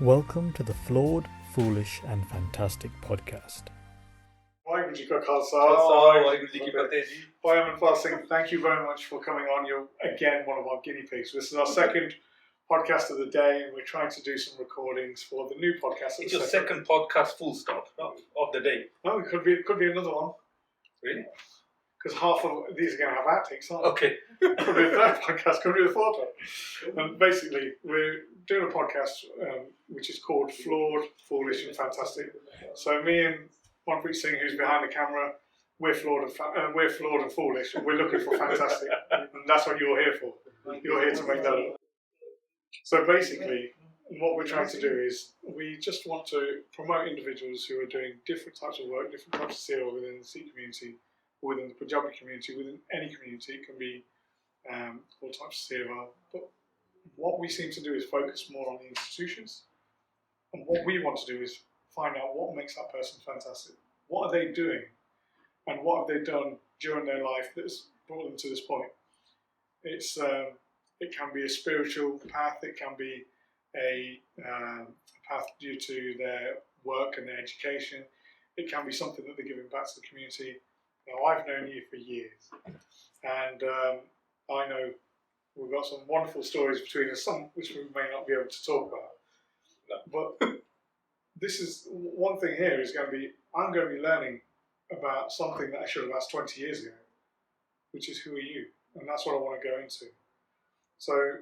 Welcome to the Flawed, Foolish and Fantastic podcast. Waheguru Ji Ka Khalsa, Waheguru Ji Ki Fateh Ji. Hi, Amritpal Singh. Thank you very much for coming on. You're again one of our guinea pigs. This is our second podcast of the day, and we're trying to do some recordings for the new podcast. It's your second podcast, full stop, of the day. No, it could be another one. Really? Because half of these are going to have outtakes, aren't they? Okay. Could be a third podcast, could be the fourth one. And basically, we're doing a podcast which is called Flawed, Foolish and Fantastic. So me and Kamalpreet Singh, who's behind the camera, we're flawed and foolish, and we're looking for fantastic. And that's what you're here for. You're here to make that up. So basically, what we're trying to do is we just want to promote individuals who are doing different types of work, different types of seva within the Sikh community, within the Punjabi community, within any community. It can be all types of seva. But what we seem to do is focus more on the institutions. And what we want to do is find out what makes that person fantastic. What are they doing? And what have they done during their life that's brought them to this point? It can be a spiritual path. It can be a path due to their work and their education. It can be something that they're giving back to the community. Now, I've known you for years, and I know we've got some wonderful stories between us, some which we may not be able to talk about. No. But this is one thing here is going to be, I'm going to be learning about something that I should have asked 20 years ago, which is who are you? And that's what I want to go into. So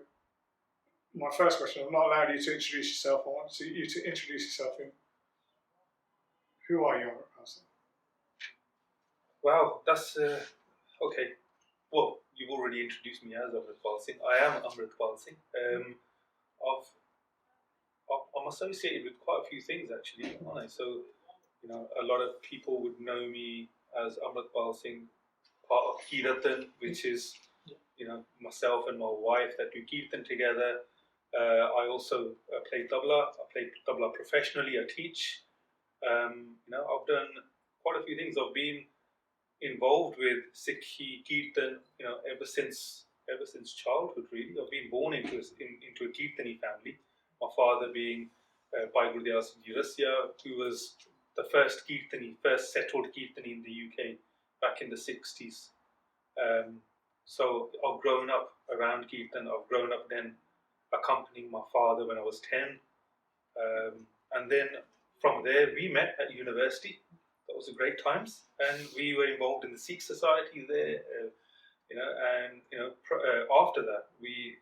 my first question, I'm not allowed you to introduce yourself. I want you to introduce yourself in who are you, Amritpal Singh? Wow, that's okay. Well, you've already introduced me as Amritpal Singh. I am Amritpal Singh. I'm associated with quite a few things actually, aren't I? So, you know, a lot of people would know me as Amritpal Singh, part of Kirtan, which is, you know, myself and my wife that do Kirtan together. I also play tabla. I play tabla professionally. I teach. You know, I've done quite a few things. I've been involved with Sikhi Kirtan, you know, ever since childhood. Really, I've been born into a Kirtani family. My father being Bhai Gurdial Singh Rassia, who was the first settled Kirtani in the UK back in the 60s. So I've grown up around Kirtan. I've grown up then accompanying my father when I was 10. And then from there we met at university. That was a great times. And we were involved in the Sikh society there. After that we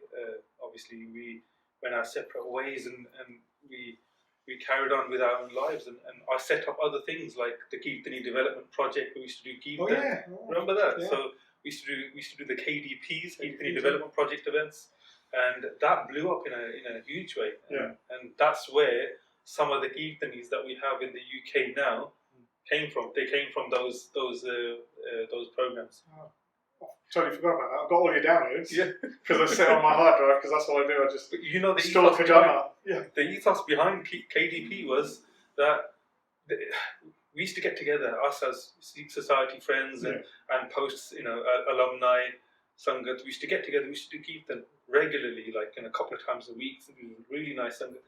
went our separate ways and we carried on with our own lives. And I set up other things like the Kirtani Development Project. We used to do Kirtan. Oh, yeah. Remember that? Yeah. So we used to do the KDPs, Kirtani Development Project events, and that blew up in a huge way. Yeah. And that's where some of the Kirtanis that we have in the UK now came from. They came from those programs. Oh. Totally forgot about that. I've got all your downloads. Yeah. Because I sit on my hard drive, because that's what I do. I just But you know, the store ethos pajama. behind, Yeah. the ethos behind KDP was that we used to get together, us as Sikh society friends and post, you know, alumni, Sangat. We used to get together. We used to do Kirtan regularly, like a couple of times a week. It was really nice Sangat.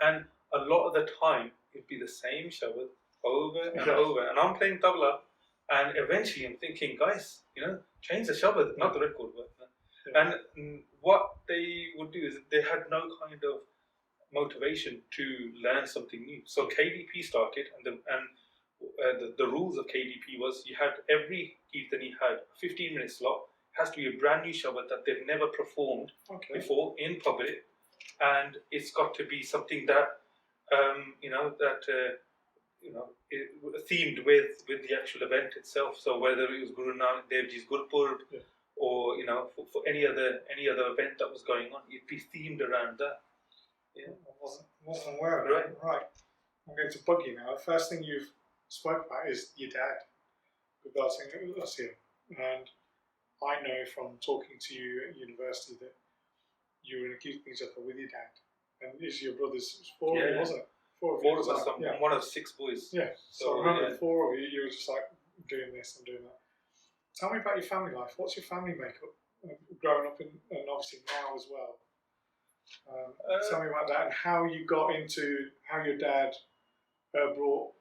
And a lot of the time, it'd be the same shabad over and over. And I'm playing tabla, and eventually I'm thinking, guys, you know, change the shabad, not the record. And what they would do is they had no kind of motivation to learn something new. So KDP started, and the rules of KDP was you had every Kirtani had a 15-minute slot. It has to be a brand new shabad that they've never performed before in public, and it's got to be something that themed with the actual event itself. So whether it was Guru Nanak Dev Ji's Gurpurb, or you know, for any other event that was going on, it'd be themed around that. Yeah, I wasn't aware of that. Right. I'm going to bug you now. The first thing you've spoke about is your dad, Gurdial Singh Rassia. And I know from talking to you at university that you were in a Kirtani Jatha with your dad. And it's your brothers, four of you, wasn't it? Four of us. I'm one of 6 boys. Yeah. So I remember the 4 of you, you were just like doing this and doing that. Tell me about your family life. What's your family makeup? Growing up and obviously now as well. Tell me about that and how you got into how your dad brought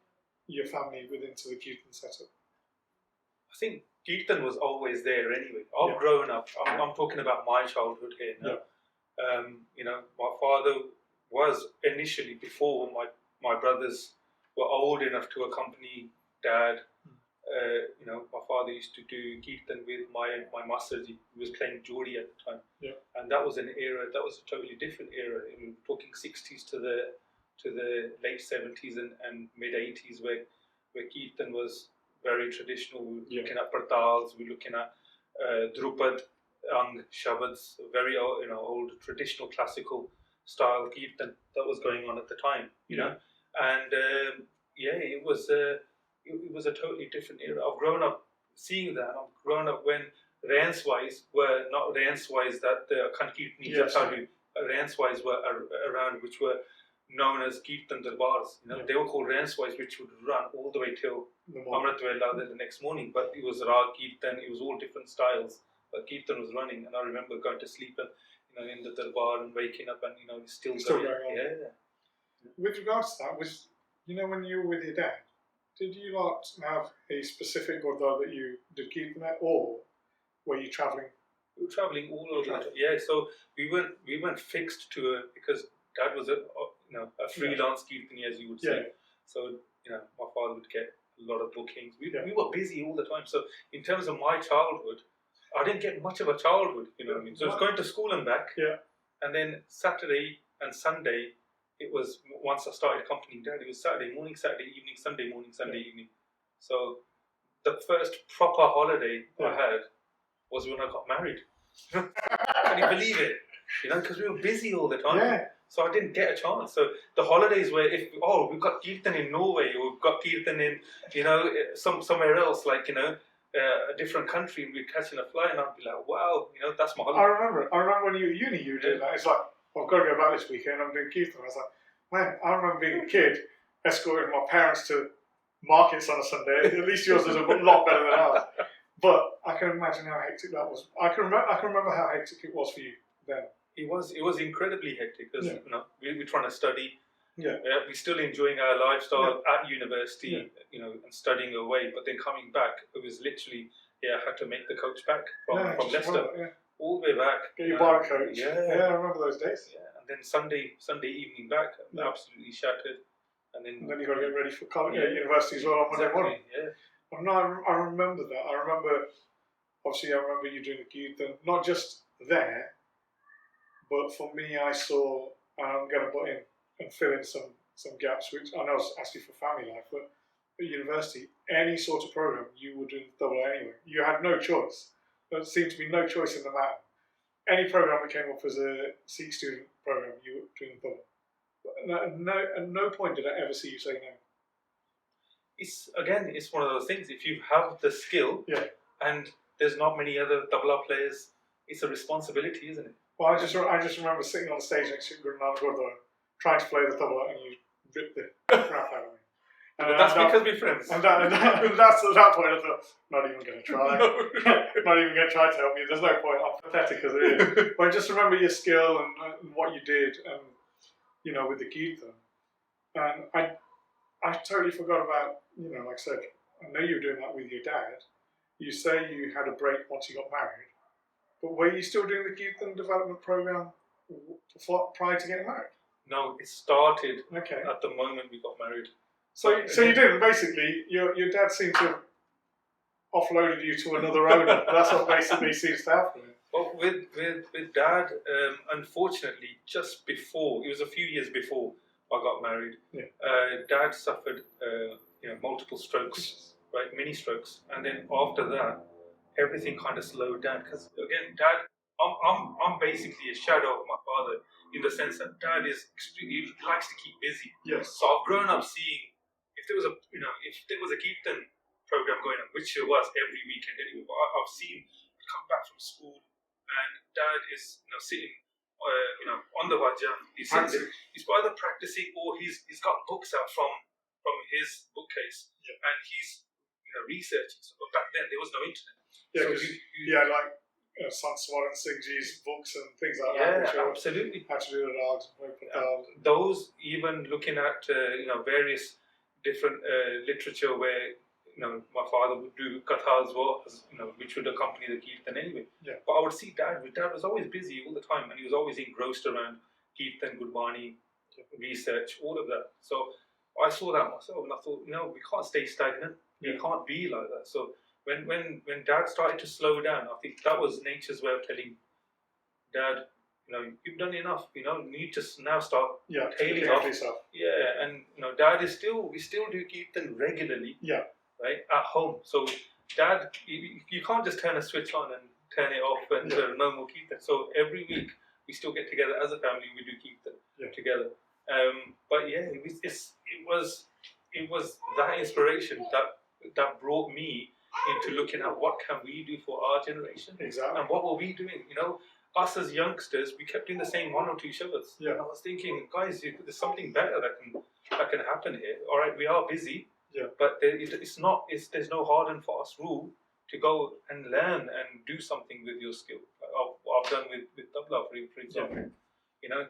your family into the Kirtan setup. I think Kirtan was always there anyway. I've Yeah. grown up. I'm talking about my childhood here now. My father was initially, before my brothers were old enough to accompany dad. My father used to do Kirtan with my Masterji, who was playing Jodi at the time. Yeah. And that was an era. That was a totally different era. We're talking 60s to the late 70s and mid 80s, where Kirtan was very traditional. We were looking at Partals, we're looking at Drupad, Ang, Shabads, very old traditional classical style Kirtan that was going on at the time. You know, and it was a totally different era. I've grown up seeing that. I've grown up when Ranswise were not Ranswise that the Kirtani Ranswise were around, which were known as Kirtan Darbars. They were called Ranswise, which would run all the way till Amritpal the next morning. But it was Rag Kirtan, it was all different styles. But Kirtan was running, and I remember going to sleep and in the Darbar and waking up and it's still going on. Yeah. With regards to that, was when you were with your dad, did you not have a specific Gurdwara that you did Kirtan at, or were you travelling? We were travelling all over. Yeah, so we weren't fixed to it because dad was a freelance Kirtani, as you would say. So my father would get a lot of bookings. We were busy all the time. So in terms of my childhood, I didn't get much of a childhood. You know what I mean? So I was going to school and back. Yeah. And then Saturday and Sunday, it was once I started accompanying dad. It was Saturday morning, Saturday evening, Sunday morning, Sunday evening. So the first proper holiday I had was when I got married. Can you believe it? Because we were busy all the time. Yeah. So I didn't get a chance. So the holidays were we've got Kirtan in Norway, or we've got Kirtan in somewhere else, like a different country, and we're catching a flight, and I'd be like, wow, that's my holiday. I remember when you were at uni, you did that. It's like, I've got to go back this weekend, I'm doing Kirtan. I was like, man, I remember being a kid, escorting my parents to markets on a Sunday. At least yours was a lot better than ours. But I can imagine how hectic that was. I can remember how hectic it was for you then. It was incredibly hectic because we were trying to study. Yeah. We're still enjoying our lifestyle at university, and studying away. But then coming back, it was literally I had to make the coach back from Leicester, all the way back. Get your bar coach. Yeah, I remember those days. Yeah, and then Sunday evening back, absolutely shattered. And then you got to get ready for college, university as well on Monday morning. Yeah. Well, no, I remember that. I remember you doing the Kirtan, not just there, but for me, I saw, and I'm going to put in and fill in some gaps, which I know is actually for family life, but at university, any sort of program, you were doing double anyway. You had no choice. There seemed to be no choice in the matter. Any program that came up as a Sikh student program, you were doing double. At no point did I ever see you say no. It's one of those things. If you have the skill, and there's not many other tabla players, it's a responsibility, isn't it? Well, I just remember sitting on the stage next to Guru Nanak Gurdwara, trying to play the tabla, and you ripped the crap out of me. And that's because we're friends. And that's at that point I thought, not even going to try. Not even going to try to help you. There's no point. I'm pathetic as it is. But I just remember your skill and what you did, and with the Kirtan. And I totally forgot about, like I said, I know you were doing that with your dad. You say you had a break once you got married, but were you still doing the Kirtan development program prior to getting married? No, it started at the moment we got married. So you didn't, basically, your dad seemed to have offloaded you to another owner. That's what basically seems to happen. Well, with dad, unfortunately, just before, it was a few years before I got married, dad suffered multiple strokes, right, mini strokes, and then after that, everything kind of slowed down. Because again, dad, I'm basically a shadow of my father in the sense that dad he likes to keep busy. Yes. So I've grown up seeing if there was a Kirtan program going on, which there was every weekend anyway. But I've seen come back from school and dad is sitting on the wajah. He's either practicing or he's got books out from his bookcase and he's researching. So, but back then there was no internet. Yeah, so like Sant Swaran Singh Ji's books and things like that. Yeah, Which are absolutely. how to do the rags and Tal. Those, even looking at various different literature where my father would do katha as well, which would accompany the kirtan anyway. Yeah. But I would see dad. Dad was always busy all the time, and he was always engrossed around kirtan, Gurbani, research, all of that. So I saw that myself, and I thought, we can't stay stagnant. We can't be like that. So when dad started to slow down, I think that was nature's way of telling dad, you've done enough. You need to now start tailing off. Yourself. Yeah, and dad we still do kirtan regularly. Yeah. Right at home. So dad, you can't just turn a switch on and turn it off and no more kirtan. So every week we still get together as a family. We do kirtan together. But yeah, it was that inspiration that brought me into looking at what can we do for our generation. Exactly. And what were we doing? Us as youngsters, we kept doing the same one or two shabats. Yeah. And I was thinking, guys, there's something better that can happen here. All right, we are busy. Yeah. But there's no hard and fast rule to go and learn and do something with your skill. I've done with tabla, for example.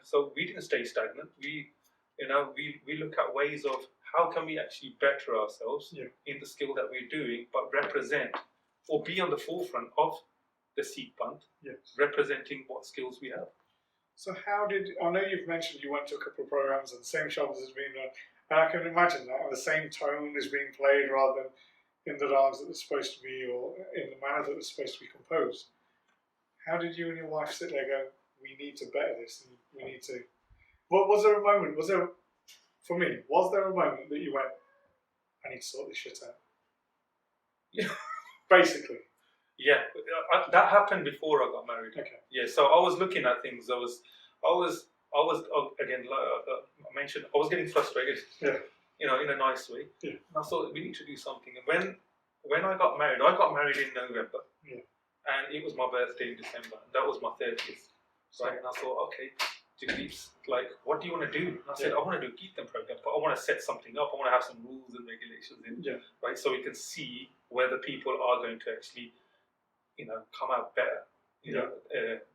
So we didn't stay stagnant. We look at ways of how can we actually better ourselves in the skill that we're doing, but represent or be on the forefront of the Sikh Panth, representing what skills we have. So I know you've mentioned you went to a couple of programs and the same shovels has been done, and I can imagine that the same tone is being played rather than in the rags that they're supposed to be or in the manner that they're supposed to be composed. How did you and your wife sit there and go, we need to better this and we need to... Was there a moment that you went, I need to sort this shit out? Yeah. Basically. Yeah, that happened before I got married. Okay. Yeah, so I was looking at things. I was again, like I mentioned, I was getting frustrated. Yeah. In a nice way. Yeah. And I thought we need to do something. And when I got married in November. Yeah. And it was my birthday in December. That was my 30th. Right. And I thought, okay, Jagdeep's like, what do you want to do? And I said, I want to do a Kirtan program, but I want to set something up. I want to have some rules and regulations in. Yeah. Right. So we can see whether people are going to actually come out better,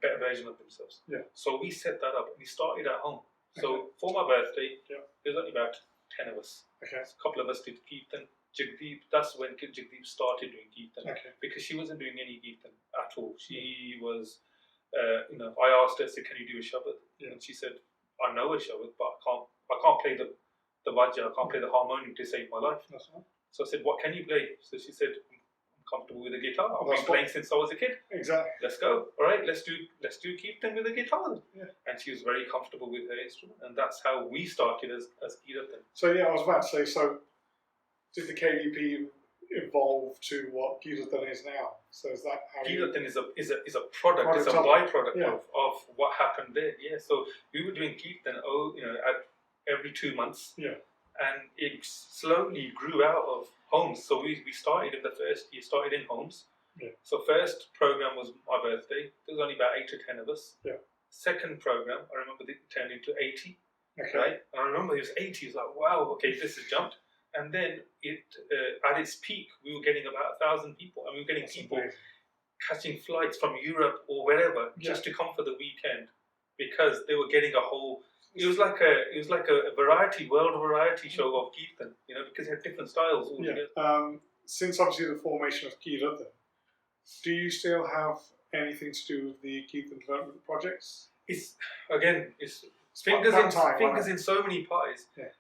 better version of themselves. Yeah. So we set that up and we started at home. So for my birthday, there's only about 10 of us. Okay. A couple of us did Kirtan. Jagdeep, that's when Jagdeep started doing Kirtan. Okay. Because she wasn't doing any Kirtan at all. She was, I asked her, can you do a Shabad? Yeah. And she said, I know a Shabad, but I can't play the Vajja, I can't play the harmonium to save my life. That's right. So I said, what can you play? So she said, comfortable with the guitar. I've That's been playing since I was a kid. Exactly. Let's go. All right, let's do Kirtan with the guitar. Yeah. And she was very comfortable with her instrument, and that's how we started as Kirtan. So I was about to say, so did the KDP evolve to what Kirtan is now? So is that how Kirtan is a product, it's a byproduct of what happened there. Yeah. So we were doing Kirtan at every 2 months. Yeah. And it slowly grew out of homes. So we started in the first year, started in homes. Yeah. So first program was my birthday. There was only about 8 to 10 of us. Yeah. Second program, I remember it turned into 80. Okay. Right? And I remember it was 80. It was like, wow, okay, this has jumped. And then it at its peak, we were getting about 1,000 people. And we were getting people catching flights from Europe or wherever just to come for the weekend because they were getting a whole... It was like a world variety show of Kirtan, because it had different styles all together. Since obviously the formation of Kirtan, do you still have anything to do with the Kirtan development projects? It's fingers in so many pies. Yeah.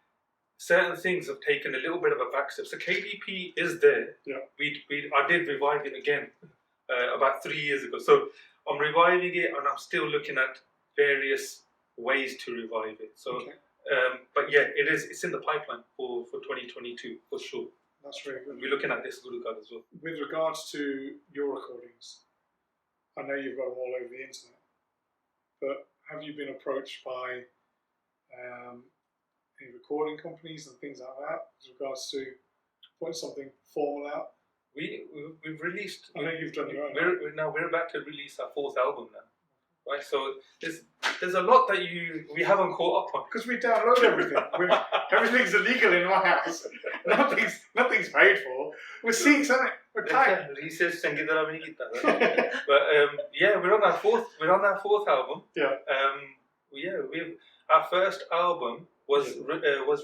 Certain things have taken a little bit of a backstep. So KDP is there. Yeah. I did revive it again about 3 years ago. So I'm reviving it, and I'm still looking at various ways to revive it. So, but yeah, it's in the pipeline for 2022 for sure. That's really good. We're looking at this Guru card as well. With regards to your recordings, I know you've got them all over the internet, but have you been approached by any recording companies and things like that with regards to putting something formal out? We've released. I know you've done your own. We're about to release our 4th album now. Right, so there's a lot that we haven't caught up on. Because we download everything. Everything's illegal in my house. Nothing's paid for. We're Sikhs, isn't it? We're tight. Research चंगी तरह भी नहीं कीता. But yeah, we're on our fourth album. Yeah. Our first album was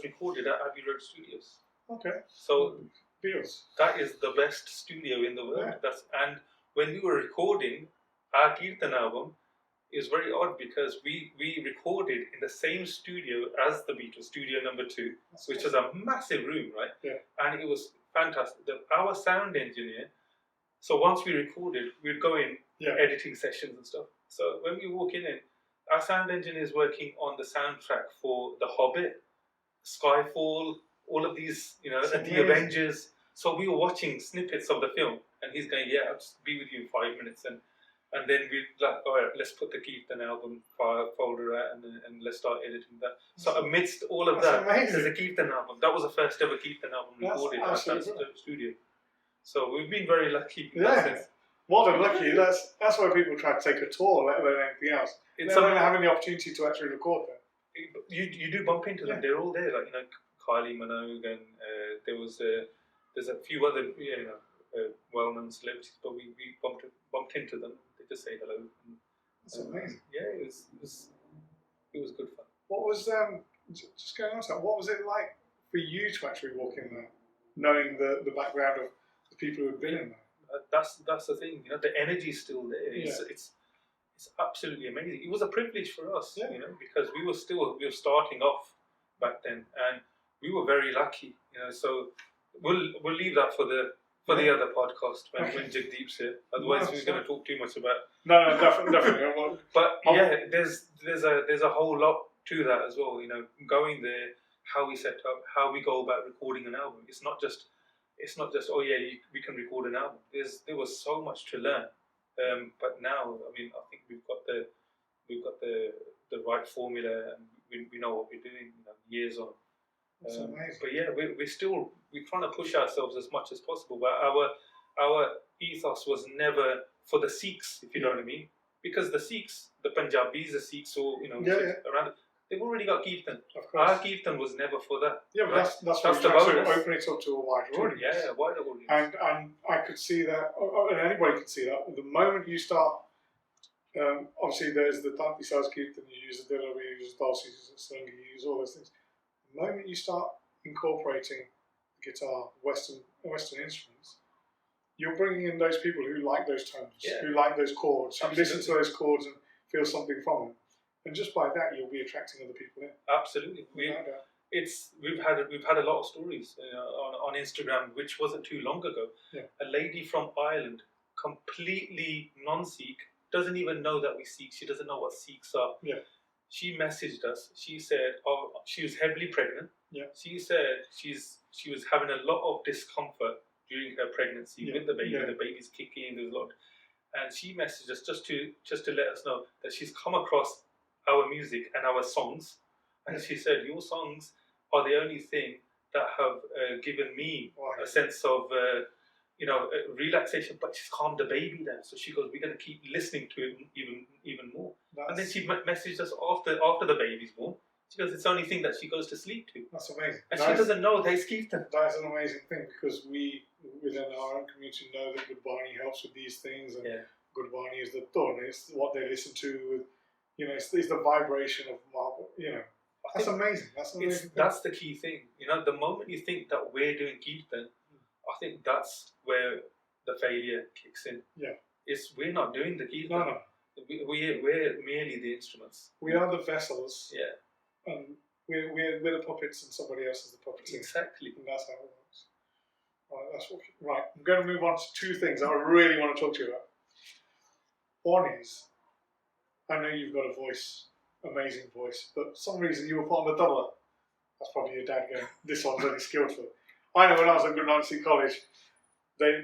recorded at Abbey Road Studios. Okay. So Deals. that is the best studio in the world. Yeah. And when we were recording our Kirtan album, it was very odd because we recorded in the same studio as the Beatles, studio number 2, which was a massive room, right? Yeah. And it was fantastic. Our sound engineer, so once we recorded, we'd go in editing sessions and stuff. So when we walk in, our sound engineer is working on the soundtrack for The Hobbit, Skyfall, all of these, The Avengers. So we were watching snippets of the film, and he's going, "Yeah, I'll just be with you in 5 minutes." And then we like, "All right, let's put the Kirtan album folder out, and let's start editing that." So amidst all of that, there's a Kirtan album. That was the first ever Kirtan album recorded at that studio. So we've been very lucky in that sense. More than lucky. That's why people try to take a tour, let alone anything else. It's having the opportunity to actually record them. You do bump into them. They're all there, like Kylie Minogue, and there's a few other well-known celebrities, but we bumped into them. They just say hello. That's amazing. Yeah, it was good fun. What was just going on to that? What was it like for you to actually walk in there, knowing the background of the people who had been in there? That's the thing. The energy is still there. It's absolutely amazing. It was a privilege for us, because we were starting off back then, and we were very lucky. So we'll leave that for the other podcast when Jagdeep's here. Otherwise, we're going to talk too much about. No, definitely. But there's a whole lot to that as well. Going there, how we set up, how we go about recording an album. It's not just we can record an album. There was so much to learn. But now, I think we've got the right formula, and we know what we're doing. Years on. That's amazing. But yeah, we're trying to push ourselves as much as possible. But our ethos was never for the Sikhs, if you know what I mean. Because the Sikhs, the Punjabis, the Sikhs, or around, they've already got Kirtan. Of course. Our Kirtan was never for that. Yeah, but that's the bonus. To open it up to a wider audience. Yeah, a wider audience. And I could see that, and anybody could see that. The moment you start, obviously there's the Tanti Saz Kirtan, you use the Dilla, you use Dalsi, you use all those things. The moment you start incorporating guitar, Western instruments, you're bringing in those people who like those tones, who like those chords, who listen to those chords and feel something from them. And just by that, you'll be attracting other people in. Absolutely. We've had a lot of stories on Instagram, which wasn't too long ago. Yeah. A lady from Ireland, completely non-Sikh, doesn't even know that we Sikh. She doesn't know what Sikhs are. Yeah. She messaged us. She said, she was heavily pregnant. Yeah. She said she was having a lot of discomfort during her pregnancy with the baby. Yeah. The baby's kicking. There's a lot, and she messaged us just to let us know that she's come across our music and our songs, and she said, "Your songs are the only thing that have given me a sense of relaxation, but she's calmed the baby down." So she goes, "We're going to keep listening to it even more." And then she messaged us after the baby's born. She goes, "It's the only thing that she goes to sleep to." That's amazing. And she doesn't know they Kirtan. That's an amazing thing, because we within our own community know that Gurbani helps with these things, and Gurbani is the tone. It's what they listen to. It's the vibration of marble. That's amazing. That's an amazing. That's the key thing. The moment you think that we're doing Kirtan, I think that's where the failure kicks in. Yeah. We're not doing the Kirtan. No. We're merely the instruments. We are the vessels. Yeah. And we're the puppets, and somebody else is the puppeteer. Exactly. And that's how it works. Right. I'm going to move on to two things I really want to talk to you about. One is, I know you've got a voice, amazing voice, but for some reason you were put on the tabla. That's probably your dad going, "This one's only skilled for." I know when I was at Good Nancy College, they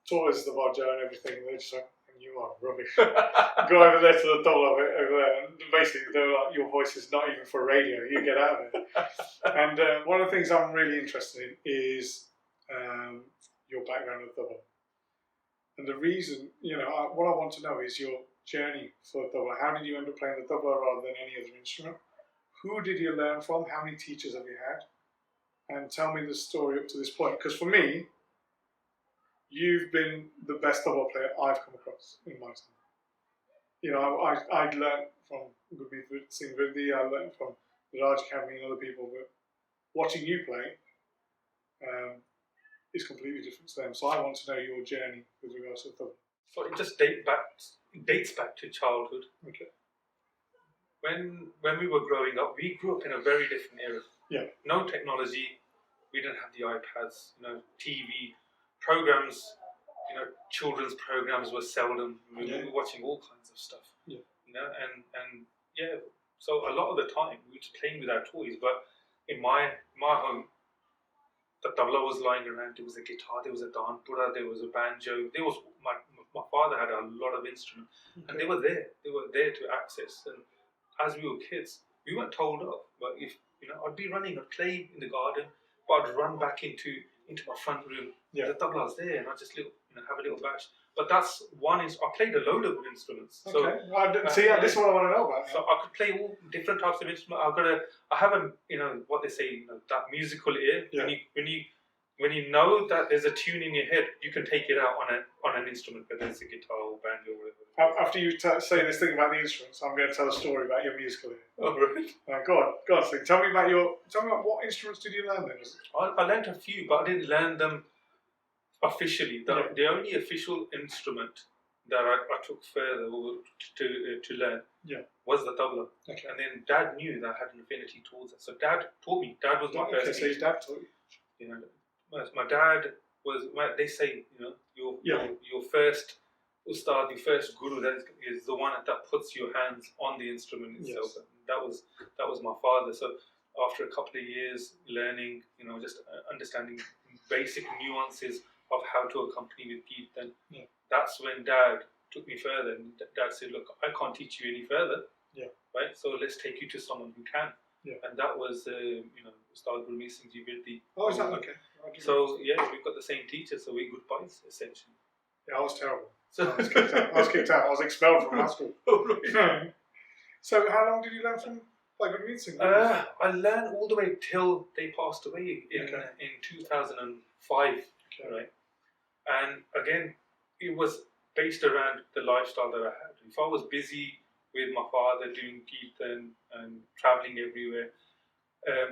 taught us the Vajra and everything, and they just went, "You are rubbish. Go over there to the tabla over there." And basically they were like, "Your voice is not even for radio, you get out of it." And one of the things I'm really interested in is your background with tabla. And the reason, what I want to know is your journey for tabla? How did you end up playing the tabla rather than any other instrument? Who did you learn from? How many teachers have you had? And tell me the story up to this point. Because for me, you've been the best tabla player I've come across in my time. You know, I'd learned from Gurmeet Singh Virdi, I learned from the Raj Academy and other people, but watching you play is completely different to them. So I want to know your journey with regards to the tabla. So it just dates back to childhood. Okay. When we were growing up, we grew up in a very different era. Yeah. No technology. We didn't have the iPads. TV programs. Children's programs were seldom. We were watching all kinds of stuff. Yeah. And yeah. So a lot of the time we were just playing with our toys. But in my home, the tabla was lying around. There was a guitar. There was a danpura. There was a banjo. There was my father had a lot of instruments, and they were there. They were there to access. And as we were kids, we weren't told off. But if I'd be running, I'd play in the garden, but I'd run back into my front room. Yeah. The tabla was there, and I'd just have a little bash. But that's one. I played a load of instruments. Okay. So, this is what I want to know about. So I could play all different types of instruments. I have a what they say, that musical ear. Yeah. When you know that there's a tune in your head, you can take it out on an instrument, whether it's a guitar or banjo or whatever. After you say this thing about the instruments, I'm going to tell a story about your musical ear. Oh, right. Go on. So tell me about what instruments did you learn then? I learned a few, but I didn't learn them officially. The only official instrument that I took further to learn was the tabla. Okay. And then Dad knew that I had an affinity towards it. So Dad taught me. Dad was my first so your dad taught you? My dad was, they say, your first ustad, your first guru, that is the one that puts your hands on the instrument itself. Yes. That was my father. So after a couple of years learning, just understanding basic nuances of how to accompany with kirtan, that's when Dad took me further. And Dad said, look, I can't teach you any further. Yeah. Right? So let's take you to someone who can. Yeah. And that was, Ustad Gurmeet Singh Virdi. Oh, is that okay? So yeah, we've got the same teacher, so we're good boys essentially. Yeah, I was terrible. So I was kicked out. I was expelled from high school. Oh, right. So how long did you learn from Gurmeet Singh? I learned all the way till they passed away in 2005, right? And again, it was based around the lifestyle that I had. If I was busy with my father doing kirtan and travelling everywhere,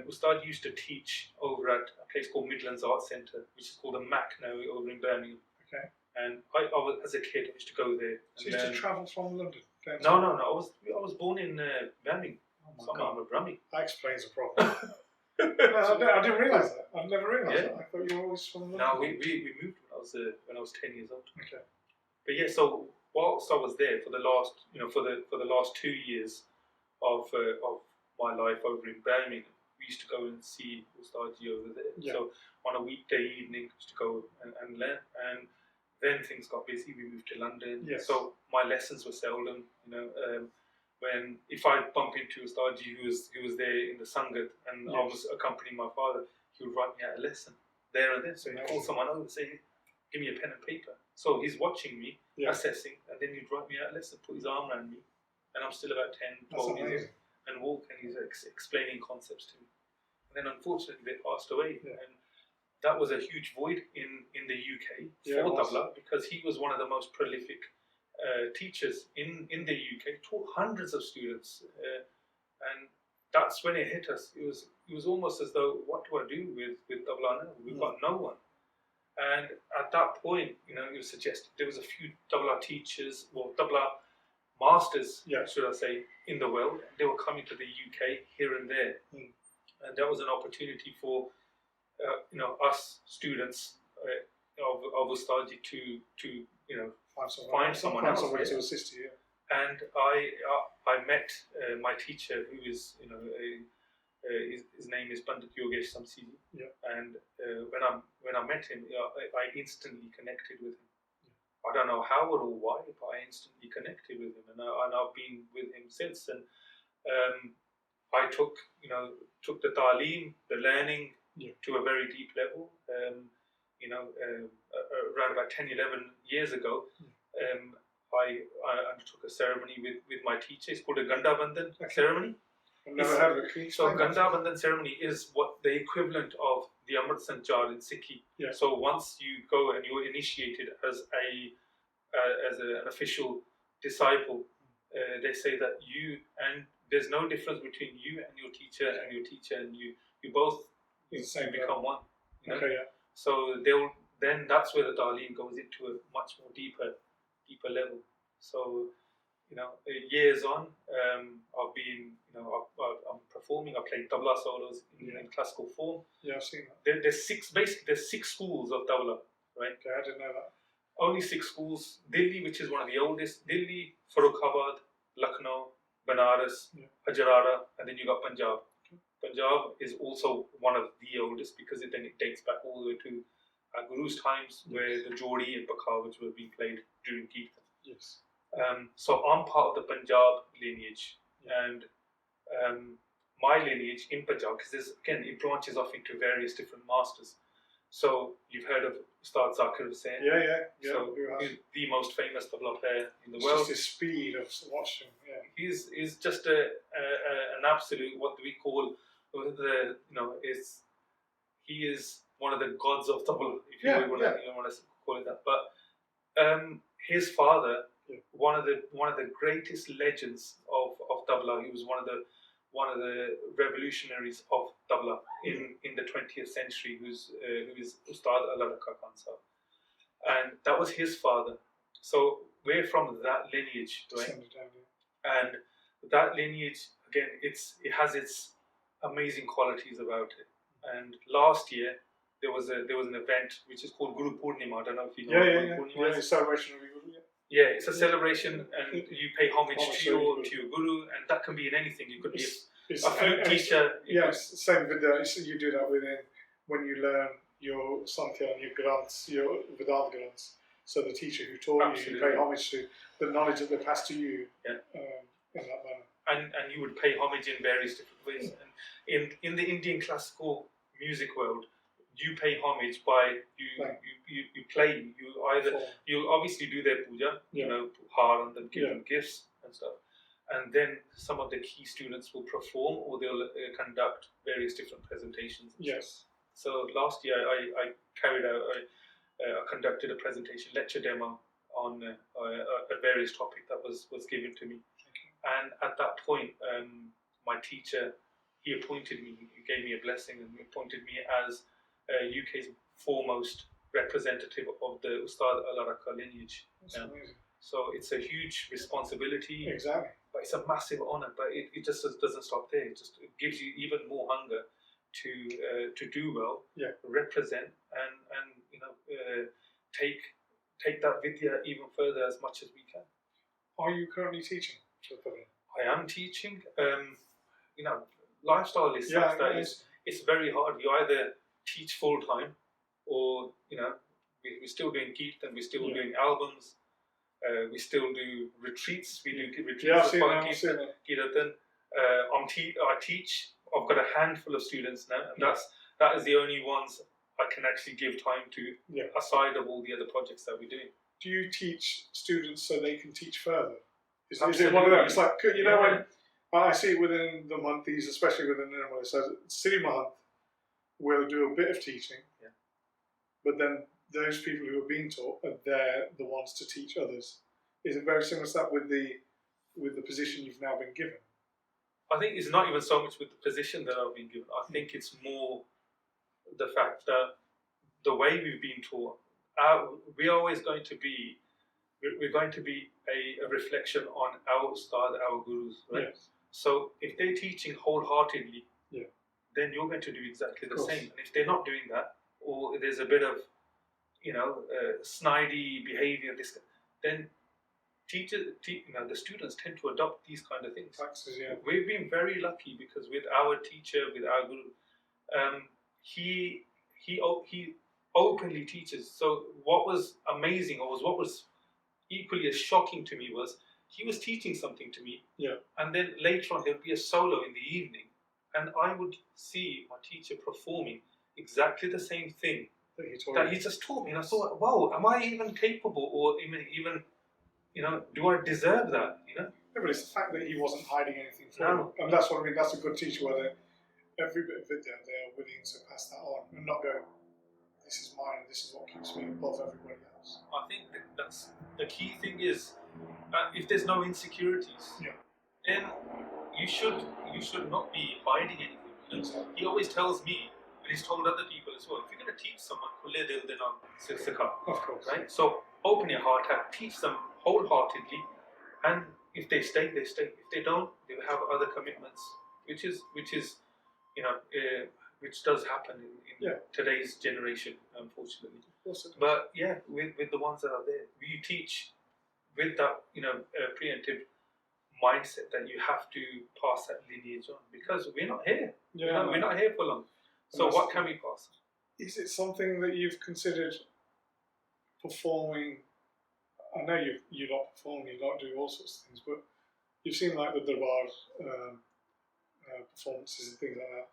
Ustad used to teach over at a place called Midlands Arts Centre, which is called the MAC now over in Birmingham. Okay. And I was, as a kid, I used to go there. So you used to travel from London? No. I was born in Birmingham. Oh my God. Brummie. That explains the problem. I didn't realise that. I've never realised that. I thought you were always from London. No, we moved when I was 10 years old. Okay. But yeah, so whilst I was there for the last, for the last 2 years of my life over in Birmingham, we used to go and see Ustadji over there. Yeah. So on a weekday evening, we used to go and learn. And then things got busy. We moved to London. Yes. So my lessons were seldom, if I bump into Ustadji who was there in the Sangat and I was accompanying my father, he would write me out a lesson there and then. So he'd call someone over and say, give me a pen and paper. So he's watching me, assessing, and then he'd write me out a lesson, put his arm around me, and I'm still about 10, 12 years old, and walk, and he's explaining concepts to me. And then unfortunately they passed away, and that was a huge void in the UK for tabla, because he was one of the most prolific teachers in the UK, taught hundreds of students, and that's when it hit us. It was almost as though, what do I do with tabla now? We've got no one. And at that point, it was suggested there was a few tabla teachers, or tabla masters, should I say, in the world. And they were coming to the UK here and there, and that was an opportunity for us students of Ustadji to find someone else to assist you. And I met my teacher, who is his name is Pandit Yogesh Samsidi. And when I met him, I instantly connected with him. I don't know how or why, but I instantly connected with him, and I've been with him since. And I took the ta'aleem, the learning, to a very deep level. Around about 10, 11 years ago, I undertook a ceremony with my teacher. It's called a Ganda Bandhan ceremony. I've never heard of it. Can you So explain that? Ganda Bandhan ceremony is what the equivalent of the Amrit Sanchar in Sikhi. Yeah. So once you go and you're initiated as an official disciple, they say that you, and there's no difference between you and your teacher and you both It's the same become one. You know? Okay, yeah. So then that's where the Talim goes into a much more deeper level. So, years on, I've been, I'm performing. I play tabla solos in classical form. Yeah, I've seen that. There's six schools of tabla, right? Okay, I didn't know that. Only 6 schools. Delhi, which is one of the oldest. Delhi, Farrukhabad, Lucknow, Banaras, Hajarada, and then you got Punjab. Punjab is also one of the oldest because it dates back all the way to Guru's times, where the Jodi and Bakhawaj were being played during Kirtan. Yes. So I'm part of the Punjab lineage, and my lineage in Punjab, because it branches off into various different masters. So you've heard of Ustad Zakir Hussain. Yeah. So he's the most famous tabla player in the It's world. just his speed of watching. Yeah. He's just an absolute, what do we call he is one of the gods of tabla, if you want to call it that. But his father, one of the greatest legends of tabla. He was one of the revolutionaries of tabla in the 20th century, who is Ustad Allah Khan Sahib, and that was his father. So we're from that lineage, right? And that lineage, again, it has its amazing qualities about it. And last year there was an event which is called Guru Purnima. I don't know if you know what Guru Purnima is. It's a celebration of Guru. Yeah, it's a celebration, and you pay homage to your guru, and that can be in anything. You could be a flute teacher. Yes, same with you do that when you learn your Sankhya and your Granths, your Vedanta Granths. So the teacher who taught you pay homage to the knowledge that they passed to you in that manner. And you would pay homage in various different ways. And in the Indian classical music world, you pay homage by you play. You obviously do their puja, har on them, give them gifts and stuff, and then some of the key students will perform, or they'll conduct various different presentations. Yes. So last year I carried out, I conducted a presentation, lecture demo on a various topic that was given to me, and at that point, my teacher, he appointed me. He gave me a blessing and appointed me as UK's foremost representative of the Ustad Al-Araka lineage. That's amazing. So it's a huge responsibility. Exactly. But it's a massive honour. But it just doesn't stop there. It gives you even more hunger to do well, represent, and take that vidya even further as much as we can. Are you currently teaching? I am teaching. Lifestyle is such that it's very hard. You either teach full time, or we're still doing Kirtan, we're still doing albums, we still do retreats. We do retreats of Kirtan. I teach. I've got a handful of students now, and that is the only ones I can actually give time to, aside of all the other projects that we're doing. Do you teach students so they can teach further? Is it one of those? It's like, when I see it within the Manthis, especially within the Nirmal, so City Mahant will do a bit of teaching, but then those people who are being taught they're the ones to teach others. Is it very similar to that with the position you've now been given? I think it's not even so much with the position that I've been given. I think it's more the fact that the way we've been taught, we're always going to be a reflection on our Ustad, our Gurus, right? Yes. So if they're teaching wholeheartedly, then you're going to do exactly the same. And if they're not doing that, or there's a bit of, snidey behaviour, then the students tend to adopt these kind of things. Practices, We've been very lucky because with our teacher, with our Guru, he openly teaches. So what was amazing, or what was equally as shocking to me, was he was teaching something to me, and then later on there'd be a solo in the evening, and I would see my teacher performing exactly the same thing that he just taught me, and I thought, wow, am I even capable, or even do I deserve that? Yeah, but it's the fact that he wasn't hiding anything from No. you. And that's what I mean. That's a good teacher, where every bit of video they're willing to pass that on and not go, this is mine, this is what keeps me above everybody else. I think that's the key thing is, if there's no insecurities, Yeah. then you should not be hiding anything. Exactly. He always tells me, and he's told other people as well, if you're going to teach someone, Of course. right? So open your heart and teach them wholeheartedly, and if they stay, they stay. If they don't, they will have other commitments, which is which does happen in today's generation, unfortunately. But yeah, with the ones that are there, we teach with that preemptive mindset that you have to pass that lineage on, because we're not here. Yeah, we're not here for long. So what can we pass? Is it something that you've considered performing? I know you lot perform, you lot do all sorts of things, but you've seen like the Darbar performances and things like that.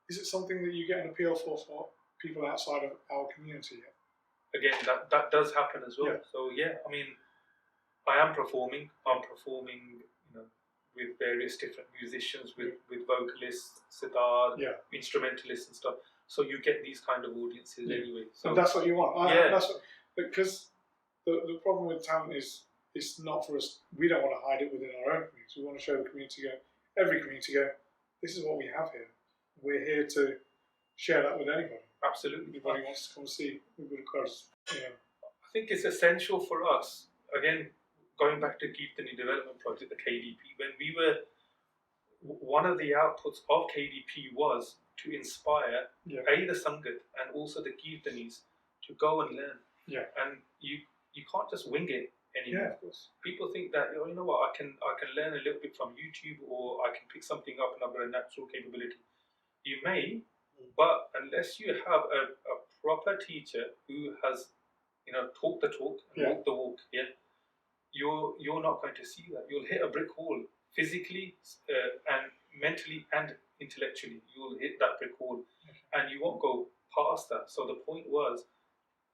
Is it something that you get an appeal for people outside of our community? Again, that does happen as well. Yeah. So yeah, I mean, I am performing. I'm performing, with various different musicians, with vocalists, sitar, instrumentalists and stuff. So you get these kind of audiences anyway. So and that's what you want. Because the problem with talent is it's not for us. We don't want to hide it within our own community. We want to show the community, every community, this is what we have here. We're here to share that with anybody. Absolutely. Anybody wants to come see. We've got a course. I think it's essential for us, again, going back to Kirtani Development Project, the KDP, when we were, one of the outputs of KDP was to inspire the Sangat and also the Kirtanis to go and learn. Yeah. And you can't just wing it anymore. Yeah, of course. People think that, you know what, I can learn a little bit from YouTube, or I can pick something up and I've got a natural capability. You may, but unless you have a proper teacher who has, talked the talk and walked the walk, you're not going to see that. You'll hit a brick wall physically and mentally and intellectually. You'll hit that brick wall, and you won't go past that. So the point was,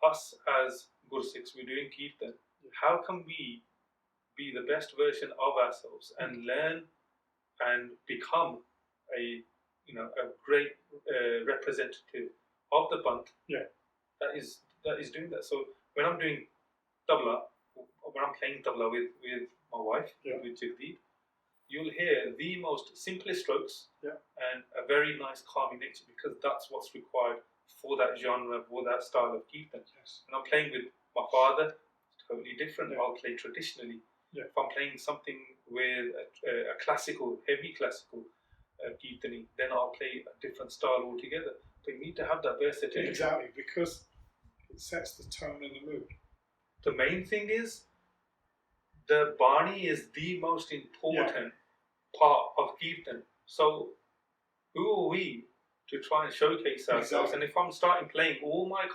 us as Gursikhs, we're doing Kirtan. How can we be the best version of ourselves and learn and become a great representative of the Panth that is doing that. So when I'm doing tabla, when I'm playing tabla with my wife, with Jagdeep, you'll hear the most simplest strokes and a very nice calming nature, because that's what's required for that genre, for that style of Kirtan. Yes. And I'm playing with my father, it's totally different. I'll play traditionally. If I'm playing something with a classical, heavy classical Kirtani, then I'll play a different style altogether. But you need to have that versatility. Exactly, because it sets the tone and the mood. The main thing is, the Bani is the most important part of Kirtan. So who are we to try and showcase ourselves? And if I'm starting playing all my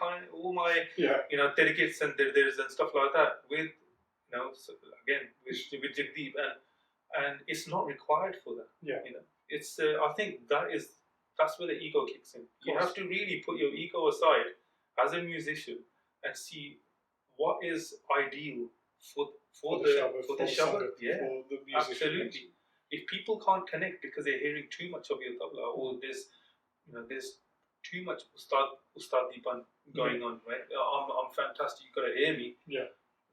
delegates and there's and stuff like that with with Jagdeep, and it's not required for that. It's I think that's where the ego kicks in. You have to really put your ego aside as a musician and see what is ideal for the shabad. For the musician. Absolutely. If people can't connect because they're hearing too much of your tabla, or there's too much ustadipan going on, right? I'm fantastic, you've got to hear me.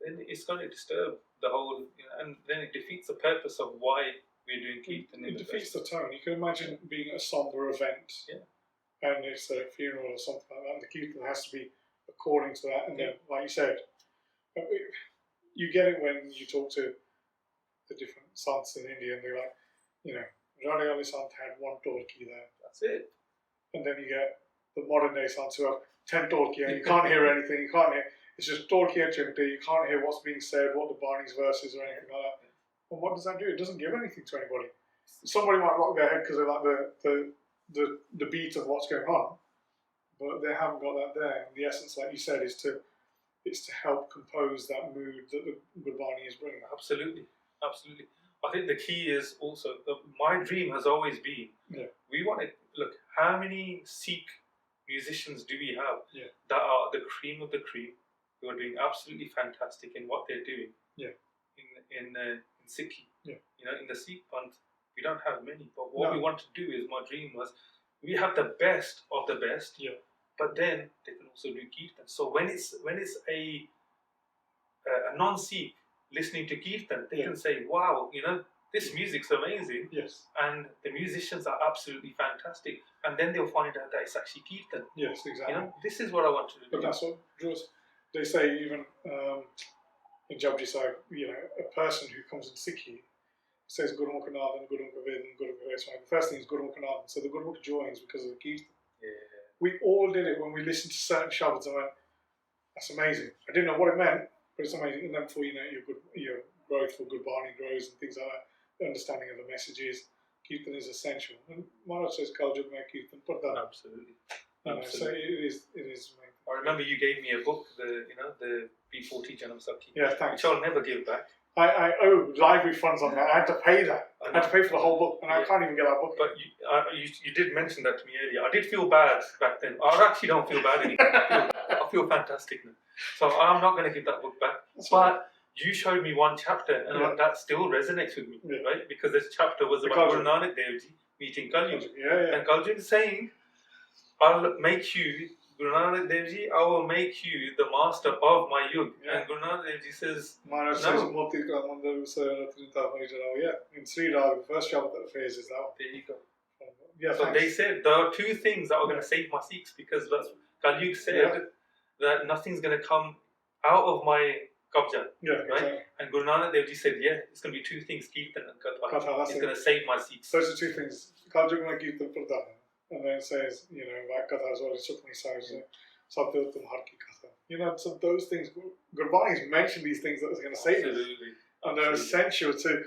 Then it's going to disturb the whole, and then it defeats the purpose of why we're doing Kirtan. It defeats the tone. You can imagine being a somber event, and it's a funeral or something like that, and the Kirtan has to be according to that. And then, like you said, you get it when you talk to the different sants in India, and they're like, Radha Ali Sant had one torki there. That's it. And then you get the modern day sants who have 10 torki, and you can't hear anything. You can't hear. It's just torki and chimti. You can't hear what's being said, what the Barney's verse is, or anything like that. Well, what does that do? It doesn't give anything to anybody. Somebody might rock their head because they like the beat of what's going on, but they haven't got that there. And the essence, like you said, is to help compose that mood that the Gurbani is bringing. Absolutely. I think the key is also, my dream has always been, we want to, look, how many Sikh musicians do we have that are the cream of the cream, who are doing absolutely fantastic in what they're doing? in Sikhi. Yeah. You know, in the Sikh Panth, we don't have many. But what No. we want to do is, my dream was, we have the best of the best. Yeah. But then they can also do kirtan. So when it's a non-Sikh listening to kirtan, they can say, "Wow, you know, this music's amazing." Yes. And the musicians are absolutely fantastic. And then they'll find out that it's actually kirtan. Yes, exactly. You know, this is what I want to do. But that's what draws. They say even in Japji Sahib, you know, a person who comes in Sikhi says Gurumukh Nadan, Gurumukh Vedan, Gurumukh Veswai. The first thing is Gurumukh Nadan. So the Gurumukh joins because of the kirtan. Yeah. We all did it when we listened to certain shabads and went, "That's amazing." I didn't know what it meant, but it's amazing. And then before you know it, your growth for Gurbani grows and things like that. The understanding of the messages, kirtan is essential. And Maharaj says, "Kaljug mein kirtan padda." Absolutely. So it is amazing. I remember you gave me a book, the B40 Janam Sakhi, Yeah, thanks. which I'll never give back. I owe library funds on that. I had to pay that. I had to pay for the whole book, and I can't even get that book. But you did mention that to me earlier. I did feel bad back then. I actually don't feel bad anymore. I feel fantastic now. So I'm not going to give that book back. But you showed me one chapter, and that still resonates with me, right? Because this chapter was about Guru Nanak Dev Ji meeting Kalyug. And Kalyug is saying, "I'll make you, Guru Nanak Dev Ji, I will make you the master of my yug." And Guru Nanak Dev Ji says, Maharaj says, "Moti ka mandar in Sri Rag, the first chapter that phase is that one. There you go. Yeah, so they said there are two things that are going to save my Sikhs, because Kalyug said that nothing's going to come out of my kabja. Right? Exactly. And Guru Nanak Dev Ji said, it's going to be two things, Kirtan and Katha. It's going to save my Sikhs. Those are two things. Kaljug mein Kirtan pradhan. And then it says, you know, like Katha as well, Sukhmani says, Satyatam Harki Katha. You know, so those things, Gurbani's mentioned these things that are going to save us. And they're essential to,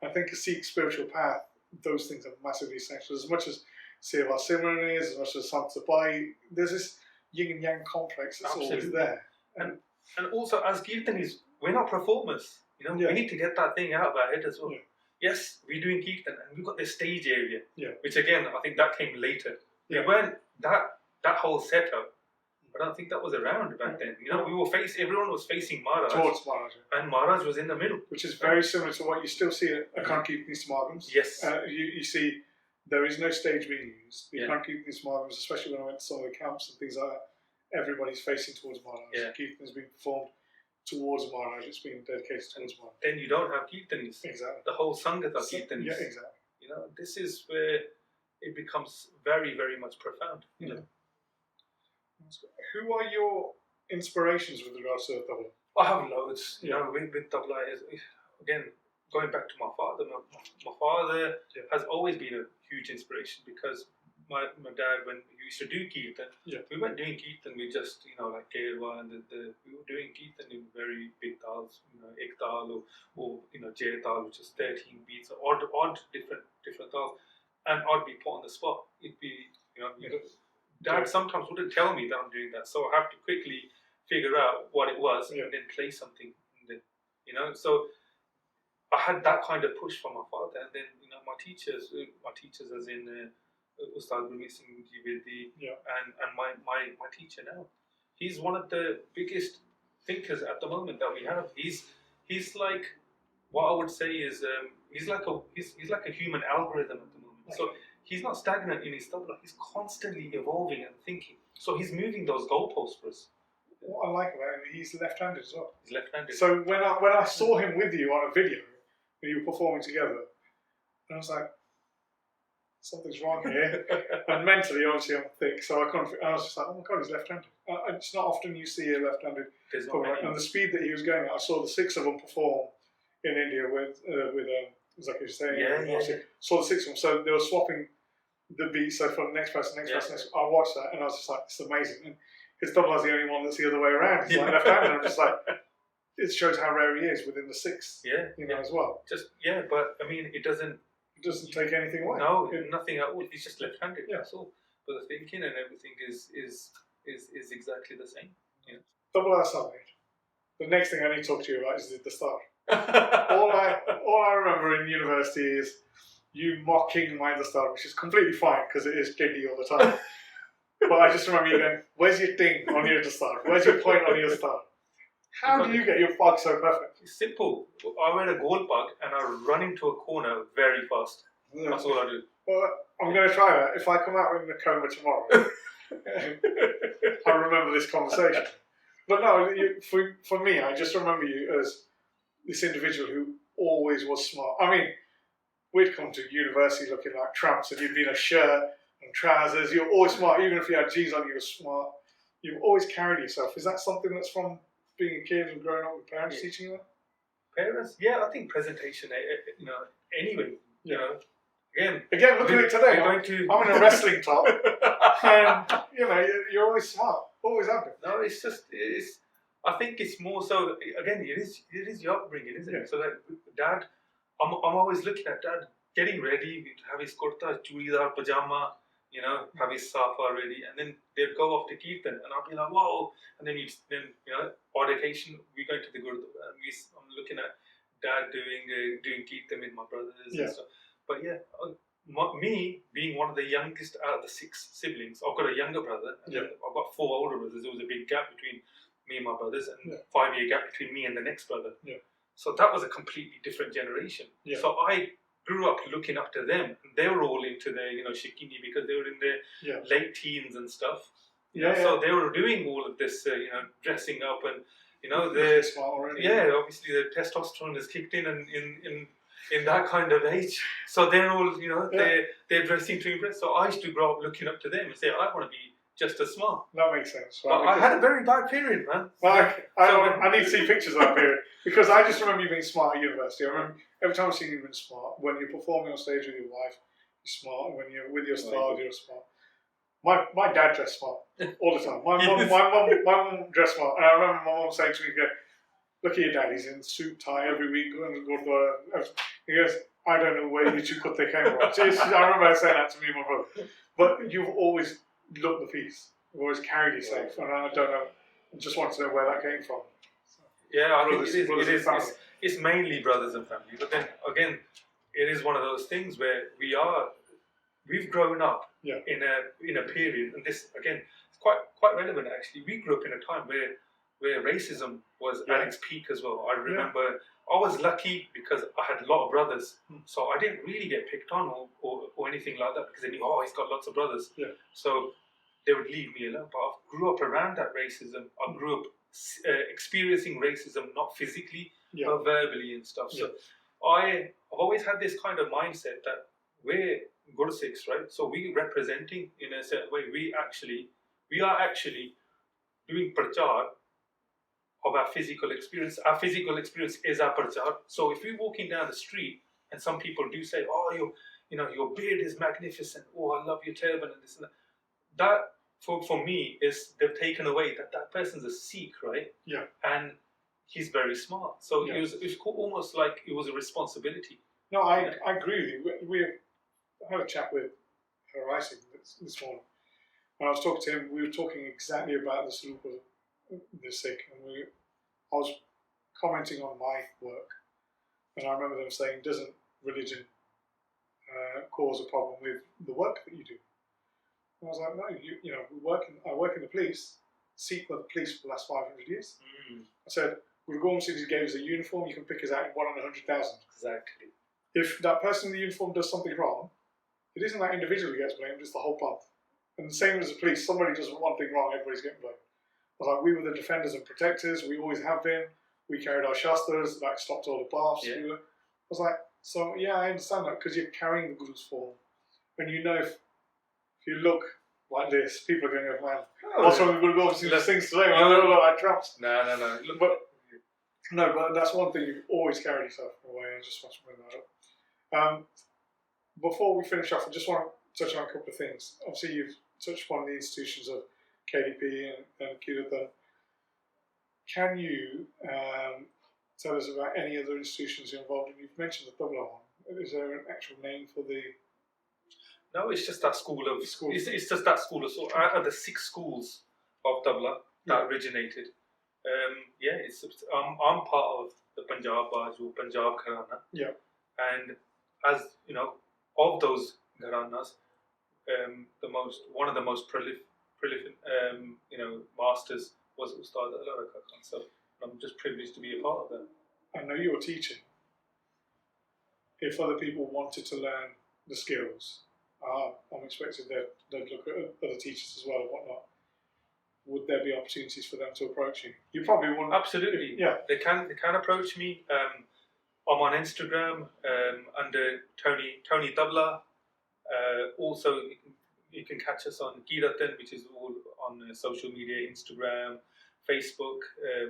I think, a Sikh spiritual path. Those things are massively essential. As much as Seva Simran is, as much as Sant Sapai, there's this yin and yang complex that's always there. And also, as Kirtanis, we're not performers. You know, we need to get that thing out of our head as well. Yeah. Yes, we're doing Kirtan, and we've got this stage area, which again, I think that came later. We weren't that whole setup. I don't think that was around back then. You know, everyone was facing Maharaj. Towards Maharaj. And Maharaj was in the middle. Which is very similar to what you still see at Akankirtani Smargams. Yes. You see, there is no stage being used. The Akankirtani Smargams, especially when I went to some of the camps and things like that, everybody's facing towards Maharaj. Yeah. Kirtan is being performed towards Maharaj. It's being dedicated towards Maharaj. Then you don't have Kirtanis. Exactly. The whole Sangat are Kirtanis. Yeah, exactly. You know, this is where it becomes very, very much profound. You know. Who are your inspirations with regards to tabla? I have loads. You know, with tabla is, again, going back to my father. My father has always been a huge inspiration, because my dad, when he used to do kirtan, we weren't doing kirtan with just, you know, like Kerwa, and we were doing kirtan in very big tals, you know, ek tal or you know, jay tal, which is 13 beats, odd different tals, and I'd be put on the spot. It'd be, you know, Dad sometimes wouldn't tell me that I'm doing that, so I have to quickly figure out what it was and then play something. You know, so I had that kind of push from my father, and then, you know, my teachers as in Ustad Gurmeet Singh Ji and my teacher now. He's one of the biggest thinkers at the moment that we have. He's like, what I would say is he's like a human algorithm at the moment. So he's not stagnant in his tabla. He's constantly evolving and thinking. So he's moving those goalposts for us. What I like about him, he's left-handed as well. He's left-handed. So when I saw him with you on a video, when you were performing together, I was like, something's wrong here. And mentally, obviously, I'm thick, so I was just like, oh my God, he's left-handed. It's not often you see a lefty-handed performer. And the speed that he was going at, I saw the 6 of them perform in India with like you were saying. Saw the 6 of them, so they were swapping the beat. So from next person, I watched that, and I was just like, it's amazing. And his tabla is the only one that's the other way around. He's like left-handed. I'm just like, it shows how rare he is within the 6. As well. But I mean, it doesn't take anything away. No, nothing at all. He's just left-handed. That's all. But the thinking and everything is exactly the same. Tabla aside, the next thing I need to talk to you about is the star. all I remember in university is you mocking my Dastar, which is completely fine because it is jiggy all the time. But I just remember you going, "Where's your thing on your Dastar? Where's your point on your star?" How do you get your pug so perfect? It's simple. I wear a gold pug and I run into a corner very fast. Yeah. That's all I do. Well, I'm going to try that. If I come out in a coma tomorrow, I remember this conversation. But no, for me, I just remember you as this individual who always was smart. I mean, we'd come to university looking like tramps, and you'd be in a shirt and trousers. You're always smart, even if you had jeans on. You were smart. You've always carried yourself. Is that something that's from being a kid and growing up with parents teaching you that? Parents, yeah, I think presentation. Anyway, again, look at it today. I'm in a wrestling top, and you're always smart. Always have been. No, it's just I think it's more so. Again, it is your upbringing, isn't it? So that Dad, I'm always looking at Dad getting ready, have his kurta, churidar, pajama, have his safa ready, and then they'd go off to Kirtan, and I'd be like, whoa! And then odd occasion we go to the Gurdwara, and I'm looking at Dad doing Kirtan with my brothers and stuff. But me being one of the youngest out of the 6 siblings, I've got a younger brother, and then I've got 4 older brothers. There was a big gap between me and my brothers, and 5-year gap between me and the next brother. Yeah. So that was a completely different generation. Yeah. So I grew up looking up to them. They were all into their, shikini, because they were in their late teens and stuff. So they were doing all of this, dressing up and, obviously the testosterone is kicked in that kind of age. So they're all, they're dressing to impress. So I used to grow up looking up to them and say, I want to be just as smart. That makes sense. Right? But I had a very bad period, man. Well, I need to see pictures of that period, because I just remember you being smart at university. I remember every time I've seen you being smart. When you're performing on stage with your wife, you're smart. When you're with your stars, you're smart. My dad dressed smart all the time. My mum dressed smart. And I remember my mum saying to me, look at your dad, he's in suit, tie every week, going to go to he goes, I don't know where you 2 kutte came from. I remember her saying that to me and my brother. But you've always looked the piece. You've always carried yourself. And I don't know, I just want to know where that came from. Yeah, I think it is. It's mainly brothers and family. But then, again, it is one of those things where we've grown up in a period, and this, again, it's quite relevant actually. We grew up in a time where racism was at its peak as well. I remember I was lucky because I had a lot of brothers, so I didn't really get picked on or anything like that, because they knew, he's got lots of brothers. Yeah. So they would leave me alone. But I grew up around that racism. I grew up experiencing racism, not physically, but verbally and stuff. So I've always had this kind of mindset that we're Gursikhs, right? So we're representing in a certain way. We are actually doing prachar of our physical experience. Our physical experience is our prachar. So if we're walking down the street and some people do say, your beard is magnificent. Oh, I love your turban and this and that. That for me is they've taken away that person's a Sikh, right? Yeah. And he's very smart. So it was almost like it was a responsibility. No, I agree with you. We had a chat with Harai Singh this morning. When I was talking to him, we were talking exactly about the Salup of the Sikh, and I was commenting on my work, and I remember them saying, doesn't religion cause a problem with the work that you do? And I was like, no, I work in the police. Sikh were the police for the last 500 years. I said, Guru Gobind Singh gave us a uniform, you can pick us out in 1 in 100,000. Exactly. If that person in the uniform does something wrong, it isn't that individual who gets blamed, it's the whole path. And the same as the police, somebody does one thing wrong, everybody's getting blamed. I was like, we were the defenders and protectors, we always have been. We carried our shastras, that stopped all the baths. Yeah. I was like, so yeah, I understand that, because you're carrying the Guru's form. And if you look like this, people are going to go, man, what's wrong with Guru Gobind Singh things today? I don't look like tramps. No. But that's one thing, you've always carried yourself away. I just want to bring that up. Before we finish off, I just want to touch on a couple of things. Obviously, you've touched upon the institutions of KDP and Kirtan. Can you tell us about any other institutions you're involved in? You've mentioned the tabla one. Is there an actual name for the... No, it's just that school of... It's just that school of... So out of the 6 schools of tabla that originated, I'm part of the Punjab Baj or Punjab Gharana. Yeah. And as, of those Gharanas, one of the most prolific, masters was Ustad Alaraka Khan. So I'm just privileged to be a part of that. I know you're teaching. If other people wanted to learn the skills, I'm expecting they'd look at other teachers as well and whatnot. Would there be opportunities for them to approach you? You probably wouldn't. Absolutely. Yeah. They can approach me. I'm on Instagram under Tony Tabla. Also, you can catch us on Girathan, which is all on social media, Instagram, Facebook.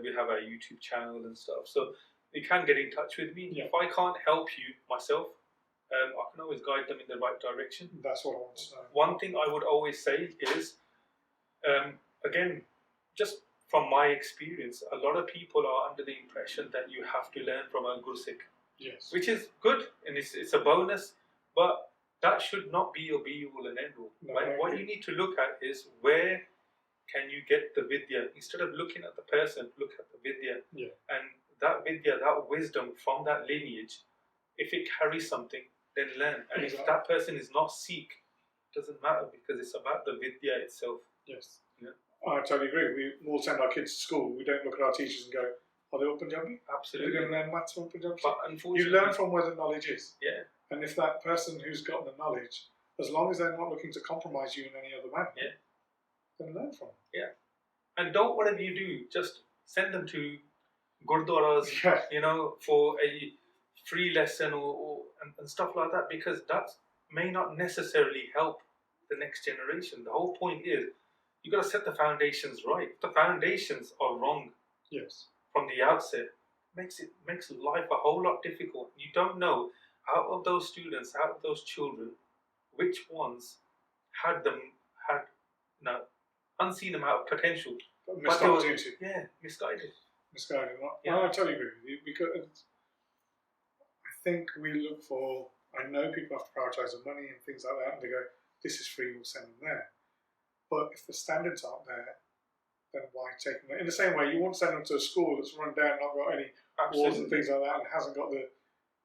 We have our YouTube channel and stuff. So you can get in touch with me. Yeah. If I can't help you myself, I can always guide them in the right direction. That's what I want to know. One thing I would always say is, again, just from my experience, a lot of people are under the impression that you have to learn from a Gursikh. Yes. Which is good, and it's a bonus, but that should not be your be-all and end-all. No, Right? What you need to look at is where can you get the vidya? Instead of looking at the person, look at the vidya. Yeah. And that vidya, that wisdom from that lineage, if it carries something, then learn. And Exactly. if that person is not Sikh, it doesn't matter, because it's about the vidya itself. Yes. Yeah. I totally agree. We all send our kids to school. We don't look at our teachers and go, are they all Punjabi? Are they Absolutely. going to learn maths from Punjabi? But You unfortunately, learn from where the knowledge is. yeah, And if that person who's got the knowledge, as long as they're not looking to compromise you in any other manner, Yeah. then learn from them. and don't whatever you do, just send them to gurdwaras, Yeah. for a free lesson and stuff like that, because that may not necessarily help the next generation. The whole point is you got to set the foundations right. If the foundations are wrong Yes. from the outset, makes life a whole lot difficult. You don't know out of those students, out of those children, which ones had unseen amount of potential. Missed But they were- opportunity. Yeah, misguided. Misguided. Yeah. No, I totally agree with you, because I think we look for, I know people have to prioritise their money and things like that, and they go, this is free, we'll send them there. But if the standards aren't there, then why take them there? In the same way, you won't send them to a school that's run down, not got any walls and Absolutely. things like that, and hasn't got the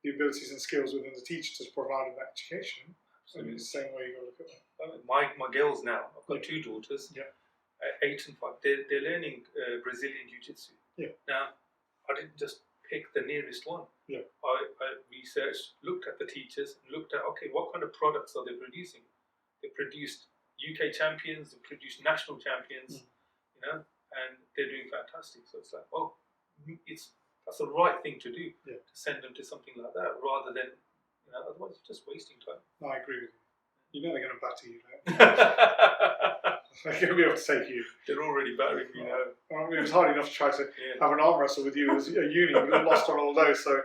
abilities and skills within the teacher to provide them that education. I mean, it's the same way you got to look at them. My girls now, I've got Yeah. 2 daughters, Yeah. 8 and 5. They're learning Brazilian Jiu-Jitsu. Yeah. Now, I didn't just pick the nearest one. Yeah. I researched, looked at the teachers, and looked at, okay, what kind of products are they producing? They produced UK champions, they produced national champions, and they're doing fantastic. So it's like, well, that's the right thing to do, Yeah. to send them to something like that, rather than, otherwise you're just wasting time. No, I agree with you. You know they're going to batter you, right? They're going to be able to take you. They're already battering me now. I mean, it was hard enough to try to Yeah. have an arm wrestle with you as a uni. We lost on all those, so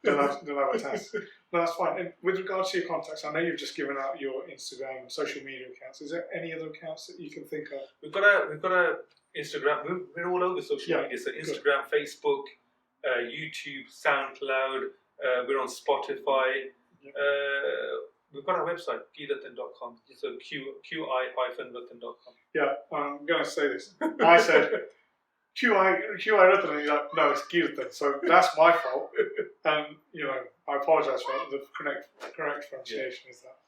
don't have a task. No, that's fine. And with regards to your contacts, I know you've just given out your Instagram and social media accounts. Is there any other accounts that you can think of? We've got a Instagram. We're all over social Yeah, media. So Instagram, Facebook, YouTube, SoundCloud. We're on Spotify. Yeah. We've got our website, girathan.com. So qi-rathan.com. Yeah, I'm going to say this. I said QI Rathan, and you're like, no, it's Kirtan. So that's my fault. And, I apologise for it. The correct pronunciation is that.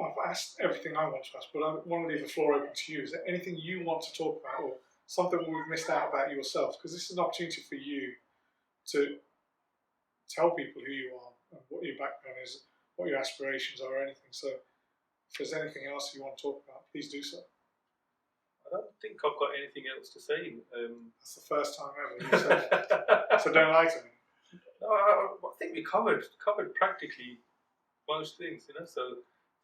I've asked everything I want to ask, but I want to leave the floor open to you. Is there anything you want to talk about, or something we've missed out about yourself? Because this is an opportunity for you to tell people who you are and what your background is, what your aspirations are, or anything. So if there's anything else you want to talk about, please do so. I don't think I've got anything else to say. That's the first time ever you said that. So don't lie to me. No, I think we covered practically most things, So if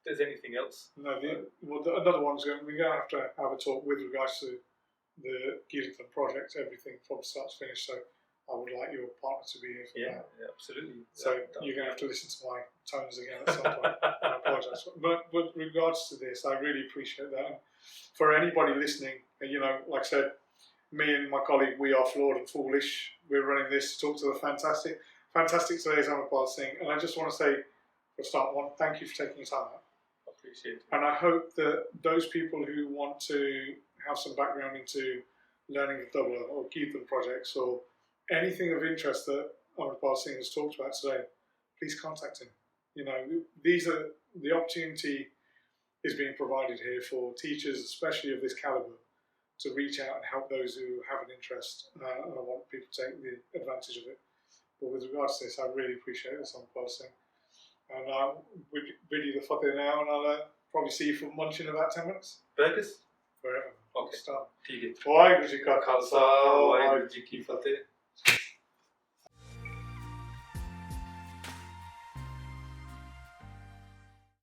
there's anything else, No, another one's going. We're going to have a talk with regards to the Kirtan project, everything from start to finish. So I would like your partner to be here for yeah, that. absolutely. So you're going to have to listen to my tones again at some point. I apologise. But with regards to this, I really appreciate that. And for anybody listening, like I said, me and my colleague, we are Flawed and Foolish. We're running this to talk to the fantastic. Fantastic today is Amritpal Singh. And I just want to say, for start one, thank you for taking your time out. I appreciate it. And I hope that those people who want to have some background into learning the tabla or Kirtan projects or anything of interest that Amritpal Singh has talked about today, please contact him. The opportunity is being provided here for teachers, especially of this calibre, to reach out and help those who have an interest, and I want people to take the advantage of it. But with regards to this, I really appreciate this Amritpal Singh. And I'll bid you the fateh now, and I'll probably see you for lunch in about 10 minutes. Burgers? Wherever. Okay. Start. ठीक है। वाहिगुरू जी का खालसा, वाहिगुरू जी की फतेह।